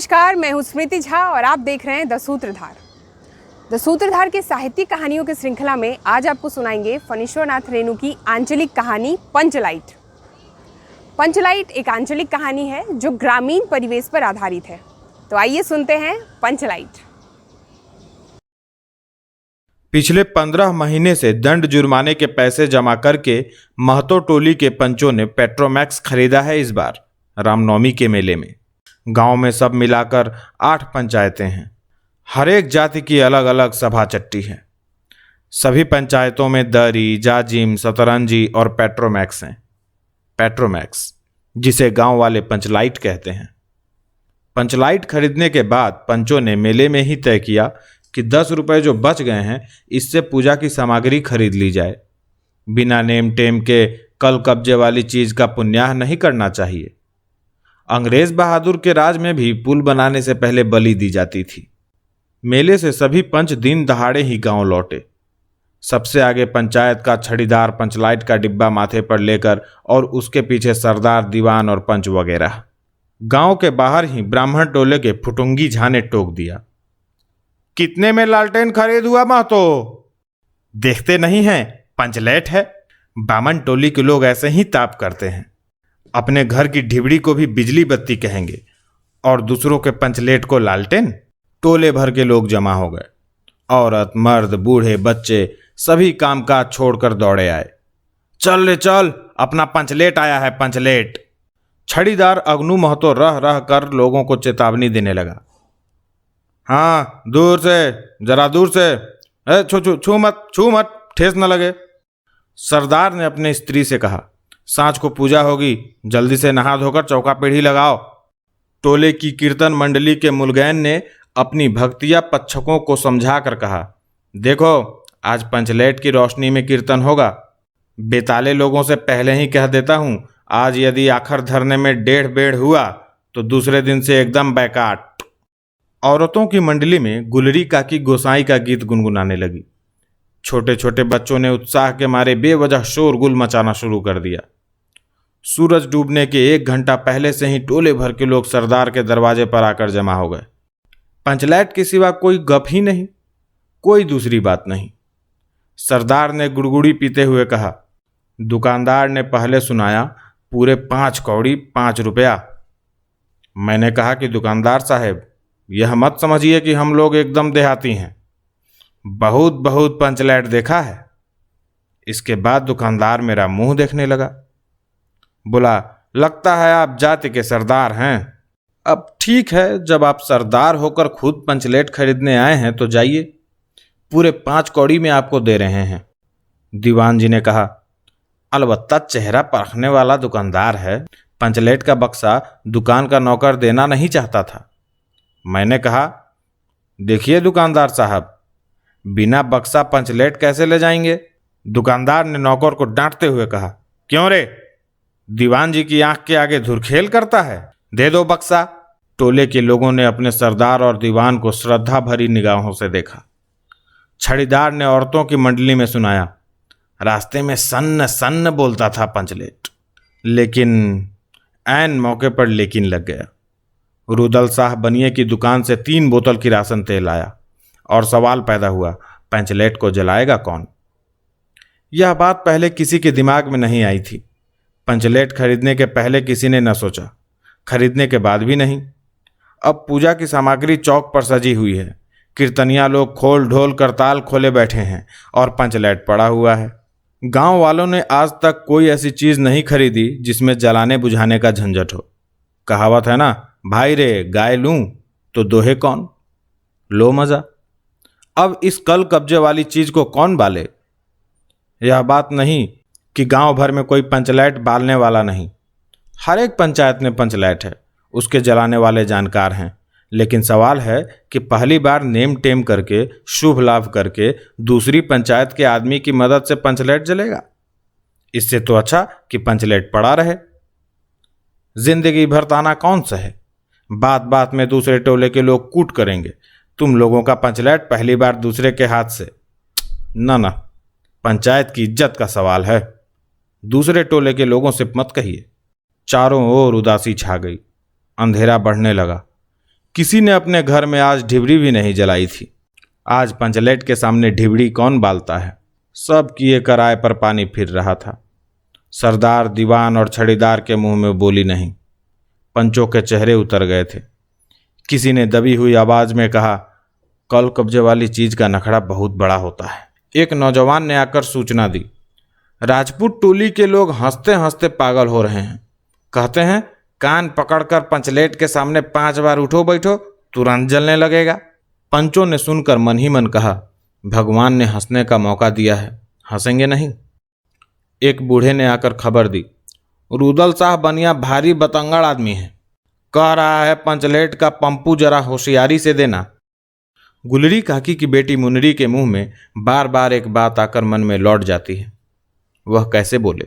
नमस्कार, मैं हूँ स्मृति झा और आप देख रहे हैं द सूत्रधार। द सूत्रधार के साहित्यिक कहानियों की श्रृंखला में आज आपको सुनाएंगे फणीश्वरनाथ रेणु की आंचलिक कहानी पंचलाइट। पंचलाइट एक आंचलिक कहानी है जो ग्रामीण परिवेश पर आधारित है। तो आइए सुनते हैं पंचलाइट। पिछले 15 महीने से दंड जुर्माने के पैसे जमा करके महतो टोली के पंचों ने पेट्रोमैक्स खरीदा है। इस बार रामनवमी के मेले में गांव में सब मिलाकर 8 पंचायतें हैं। हर एक जाति की अलग अलग सभा चट्टी है। सभी पंचायतों में दरी, जाजिम, सतरंजी और पेट्रोमैक्स हैं। पेट्रोमैक्स जिसे गांव वाले पंचलाइट कहते हैं। पंचलाइट खरीदने के बाद पंचों ने मेले में ही तय किया कि 10 रुपये जो बच गए हैं इससे पूजा की सामग्री खरीद ली जाए। बिना नेम टेम के कल कब्जे वाली चीज का पुण्याह नहीं करना चाहिए। अंग्रेज बहादुर के राज में भी पुल बनाने से पहले बलि दी जाती थी। मेले से सभी पंच दिन दहाड़े ही गांव लौटे। सबसे आगे पंचायत का छड़ीदार पंचलाइट का डिब्बा माथे पर लेकर और उसके पीछे सरदार, दीवान और पंच वगैरह। गांव के बाहर ही ब्राह्मण टोले के फुटुंगी झा ने टोक दिया, कितने में लालटेन खरीद हुआ महतो? देखते नहीं हैं पंचलाइट है। बामन टोली के लोग ऐसे ही ताप करते हैं। अपने घर की ढिबड़ी को भी बिजली बत्ती कहेंगे और दूसरों के पंचलेट को लालटेन। टोले भर के लोग जमा हो गए। औरत, मर्द, बूढ़े, बच्चे सभी कामकाज छोड़कर दौड़े आए। चल रे चल, अपना पंचलेट आया है, पंचलेट। छड़ीदार अग्नू महतो रह रह कर लोगों को चेतावनी देने लगा। हाँ, दूर से, जरा दूर से, छू मत, ठेस न लगे। सरदार ने अपने स्त्री से कहा, सांझ को पूजा होगी, जल्दी से नहा धोकर चौका पीढ़ी लगाओ। टोले की कीर्तन मंडली के मुलगैन ने अपनी भक्तिया पच्छकों को समझा कर कहा, देखो आज पंचलाइट की रोशनी में कीर्तन होगा। बेताले लोगों से पहले ही कह देता हूं, आज यदि आखिर धरने में 1.5 हुआ तो दूसरे दिन से एकदम बैकाट। औरतों की मंडली में गुलरी काकी गोसाई का गीत गुनगुनाने लगी। छोटे छोटे बच्चों ने उत्साह के मारे बेवजह शोरगुल मचाना शुरू कर दिया। सूरज डूबने के 1 घंटा पहले से ही टोले भर के लोग सरदार के दरवाजे पर आकर जमा हो गए। पंचलाइट के सिवा कोई गप ही नहीं, कोई दूसरी बात नहीं। सरदार ने गुड़गुड़ी पीते हुए कहा, दुकानदार ने पहले सुनाया पूरे 5 कौड़ी 5 रुपया। मैंने कहा कि दुकानदार साहब, यह मत समझिए कि हम लोग एकदम देहाती हैं। बहुत बहुत पंचलाइट देखा है। इसके बाद दुकानदार मेरा मुंह देखने लगा। बोला, लगता है आप जाति के सरदार हैं। अब ठीक है, जब आप सरदार होकर खुद पंचलाइट खरीदने आए हैं तो जाइए, पूरे 5 कौड़ी में आपको दे रहे हैं। दीवान जी ने कहा, अलबत्ता चेहरा परखने वाला दुकानदार है। पंचलाइट का बक्सा दुकान का नौकर देना नहीं चाहता था। मैंने कहा, देखिए दुकानदार साहब, बिना बक्सा पंचलाइट कैसे ले जाएंगे? दुकानदार ने नौकर को डांटते हुए कहा, क्यों रे, दीवान जी की आंख के आगे धुरखेल करता है? दे दो बक्सा। टोले के लोगों ने अपने सरदार और दीवान को श्रद्धा भरी निगाहों से देखा। छड़ीदार ने औरतों की मंडली में सुनाया, रास्ते में सन्न सन्न बोलता था पंचलाइट, लेकिन ऐन मौके पर लेकिन लग गया। रुदल साह बनिए की दुकान से 3 बोतल किरासन तेल आया और सवाल पैदा हुआ, पंचलाइट को जलाएगा कौन? यह बात पहले किसी के दिमाग में नहीं आई थी। पंचलाइट खरीदने के पहले किसी ने न सोचा, खरीदने के बाद भी नहीं। अब पूजा की सामग्री चौक पर सजी हुई है। कीर्तनिया लोग खोल ढोल करताल खोले बैठे हैं और पंचलाइट पड़ा हुआ है। गांव वालों ने आज तक कोई ऐसी चीज नहीं खरीदी जिसमें जलाने बुझाने का झंझट हो। कहावत है ना, भाई रे गाय लूं तो दोहे कौन। लो मजा। अब इस कल कब्जे वाली चीज को कौन बाले? यह बात नहीं कि गांव भर में कोई पंचलाइट बालने वाला नहीं। हर एक पंचायत में पंचलाइट है, उसके जलाने वाले जानकार हैं। लेकिन सवाल है कि पहली बार नेम टेम करके, शुभ लाभ करके दूसरी पंचायत के आदमी की मदद से पंचलाइट जलेगा। इससे तो अच्छा कि पंचलाइट पड़ा रहे। जिंदगी भर ताना कौन सा है? बात बात में दूसरे टोले के लोग कूट करेंगे, तुम लोगों का पंचलाइट पहली बार दूसरे के हाथ से। ना, पंचायत की इज्जत का सवाल है। दूसरे टोले के लोगों से मत कहिए। चारों ओर उदासी छा गई। अंधेरा बढ़ने लगा। किसी ने अपने घर में आज ढिबरी भी नहीं जलाई थी। आज पंचलेट के सामने ढिबरी कौन बालता है। सब किए कराए पर पानी फिर रहा था। सरदार, दीवान और छड़ीदार के मुंह में बोली नहीं। पंचों के चेहरे उतर गए थे। किसी ने दबी हुई आवाज में कहा, कल कब्जे वाली चीज का नखड़ा बहुत बड़ा होता है। एक नौजवान ने आकर सूचना दी, राजपूत टोली के लोग हंसते हंसते पागल हो रहे हैं। कहते हैं कान पकड़कर पंचलेट के सामने 5 बार उठो बैठो, तुरंत जलने लगेगा। पंचों ने सुनकर मन ही मन कहा, भगवान ने हंसने का मौका दिया है, हंसेंगे नहीं। एक बूढ़े ने आकर खबर दी, रुदल साहब बनिया भारी बतंगड़ आदमी है, कह रहा है पंचलेट का पंपू जरा होशियारी से देना। गुलरी काकी की बेटी मुनरी के मुंह में बार बार एक बात आकर मन में लौट जाती है। वह कैसे बोले।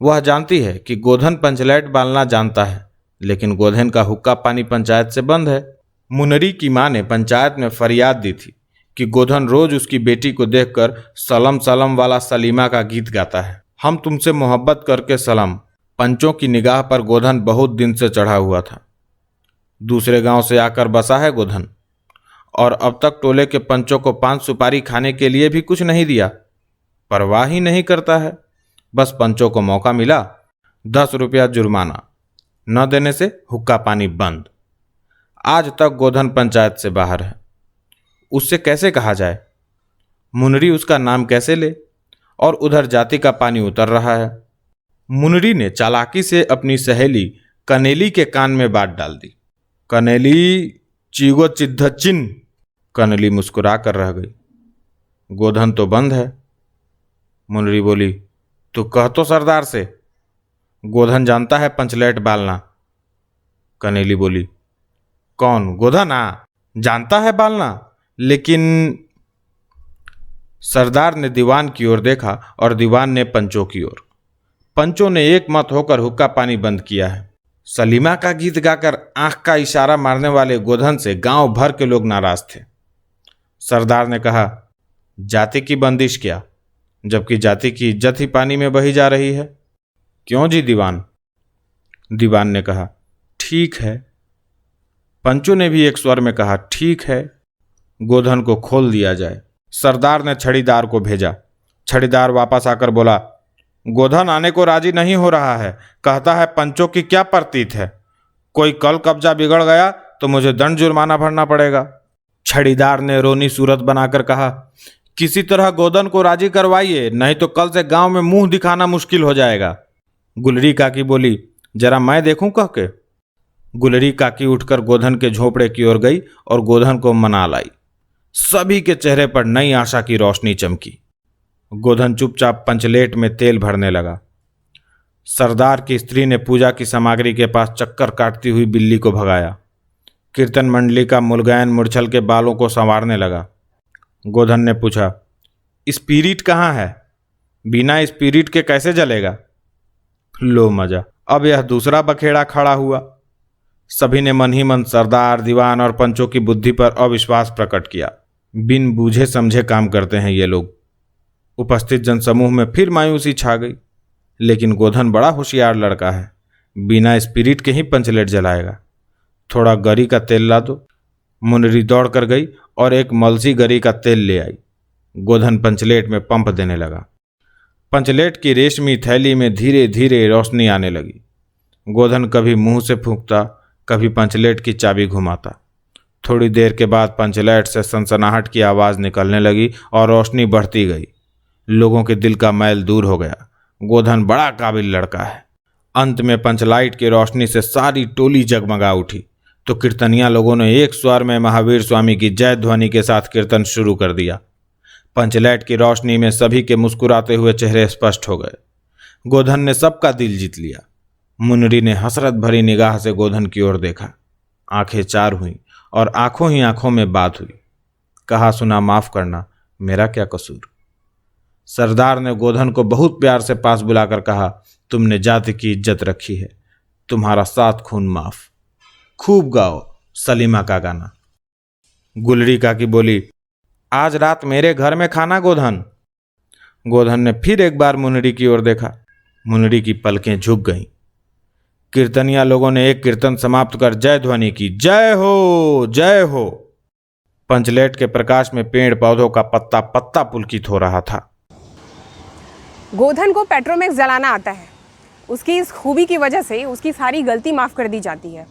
वह जानती है कि गोधन पंचलेट बालना जानता है, लेकिन गोधन का हुक्का पानी पंचायत से बंद है। मुनरी की मां ने पंचायत में फरियाद दी थी कि गोधन रोज उसकी बेटी को देखकर सलम सलम वाला सलीमा का गीत गाता है। हम तुमसे मोहब्बत करके सलम। पंचों की निगाह पर गोधन बहुत दिन से चढ़ा हुआ था। दूसरे गांव से आकर बसा है गोधन, और अब तक टोले के पंचों को 5 सुपारी खाने के लिए भी कुछ नहीं दिया। परवाह ही नहीं करता है। बस पंचों को मौका मिला, 10 रुपया जुर्माना, न देने से हुक्का पानी बंद। आज तक गोधन पंचायत से बाहर है। उससे कैसे कहा जाए, मुनरी उसका नाम कैसे ले, और उधर जाति का पानी उतर रहा है। मुनरी ने चालाकी से अपनी सहेली कनेली के कान में बात डाल दी। कनेली चीगो चिद्ध। कनेली मुस्कुरा कर रह गई। गोधन तो बंद है। मुनरी बोली, तू कह तो सरदार से, गोधन जानता है पंचलेट बालना। कनेली बोली, कौन, गोधन? जानता है बालना, लेकिन। सरदार ने दीवान की ओर देखा और दीवान ने पंचों की ओर। पंचों ने एक मत होकर हुक्का पानी बंद किया है। सलीमा का गीत गाकर आंख का इशारा मारने वाले गोधन से गांव भर के लोग नाराज थे। सरदार ने कहा, जाति की बंदिश क्या, जबकि जाति की इज्जत ही पानी में बही जा रही है। क्यों जी दीवान? दीवान ने कहा, ठीक है। पंचों ने भी एक स्वर में कहा, ठीक है, गोधन को खोल दिया जाए। सरदार ने छड़ीदार को भेजा। छड़ीदार वापस आकर बोला, गोधन आने को राजी नहीं हो रहा है, कहता है पंचों की क्या प्रतीत है, कोई कल कब्जा बिगड़ गया तो मुझे दंड जुर्माना भरना पड़ेगा। छड़ीदार ने रोनी सूरत बनाकर कहा, किसी तरह गोधन को राजी करवाइए, नहीं तो कल से गांव में मुंह दिखाना मुश्किल हो जाएगा। गुलरी काकी बोली, जरा मैं देखूं कह के। गुलरी काकी उठकर गोधन के झोपड़े की ओर गई और गोधन को मना लाई। सभी के चेहरे पर नई आशा की रोशनी चमकी। गोधन चुपचाप पंचलेट में तेल भरने लगा। सरदार की स्त्री ने पूजा की सामग्री के पास चक्कर काटती हुई बिल्ली को भगाया। कीर्तन मंडली का मुलगैन मुरछल के बालों को संवारने लगा। गोधन ने पूछा, स्पिरिट कहाँ है? बिना स्पिरिट के कैसे जलेगा? लो मजा, अब यह दूसरा बखेड़ा खड़ा हुआ। सभी ने मन ही मन सरदार, दीवान और पंचों की बुद्धि पर अविश्वास प्रकट किया। बिन बूझे समझे काम करते हैं ये लोग। उपस्थित जनसमूह में फिर मायूसी छा गई। लेकिन गोधन बड़ा होशियार लड़का है, बिना स्पिरिट के ही पंचलेट जलाएगा। थोड़ा गरी का तेल ला दो। मुनरी दौड़ कर गई और एक मलसी गरी का तेल ले आई। गोधन पंचलेट में पंप देने लगा। पंचलेट की रेशमी थैली में धीरे धीरे रोशनी आने लगी। गोधन कभी मुंह से फूंकता, कभी पंचलेट की चाबी घुमाता। थोड़ी देर के बाद पंचलेट से सनसनाहट की आवाज़ निकलने लगी और रोशनी बढ़ती गई। लोगों के दिल का मैल दूर हो गया। गोधन बड़ा काबिल लड़का है। अंत में पंचलाइट की रोशनी से सारी टोली जगमगा उठी तो कीर्तनिया लोगों ने एक स्वर में महावीर स्वामी की जय ध्वनि के साथ कीर्तन शुरू कर दिया। पंचलाइट की रोशनी में सभी के मुस्कुराते हुए चेहरे स्पष्ट हो गए। गोधन ने सबका दिल जीत लिया। मुनरी ने हसरत भरी निगाह से गोधन की ओर देखा। आंखें चार हुईं और आंखों ही आंखों में बात हुई। कहा सुना माफ करना, मेरा क्या कसूर। सरदार ने गोधन को बहुत प्यार से पास बुलाकर कहा, तुमने जाति की इज्जत रखी है, तुम्हारा 7 खून माफ। खूब गाओ सलीमा का गाना। गुलरी काकी बोली, आज रात मेरे घर में खाना गोधन। गोधन ने फिर एक बार मुनरी की ओर देखा। मुनरी की पलकें झुक गईं। कीर्तनिया लोगों ने एक कीर्तन समाप्त कर जय ध्वनि की, जय हो जय हो। पंचलेट के प्रकाश में पेड़ पौधों का पत्ता पत्ता पुलकित हो रहा था। गोधन को पेट्रोमैक्स जलाना आता है। उसकी इस खूबी की वजह से उसकी सारी गलती माफ़ कर दी जाती है।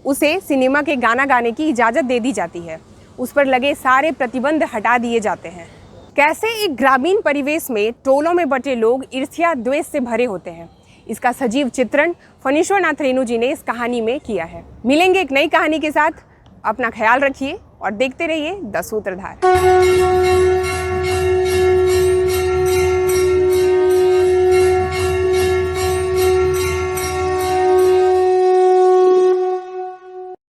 उसे सिनेमा के गाना गाने की इजाज़त दे दी जाती है। उस पर लगे सारे प्रतिबंध हटा दिए जाते हैं। कैसे एक ग्रामीण परिवेश में टोलों में बटे लोग ईर्ष्या द्वेष से भरे होते हैं, इसका सजीव चित्रण फणीश्वर नाथ रेणु जी ने इस कहानी में किया है। मिलेंगे एक नई कहानी के साथ। अपना ख्याल रखिए और देखते रहिए द सूत्रधार।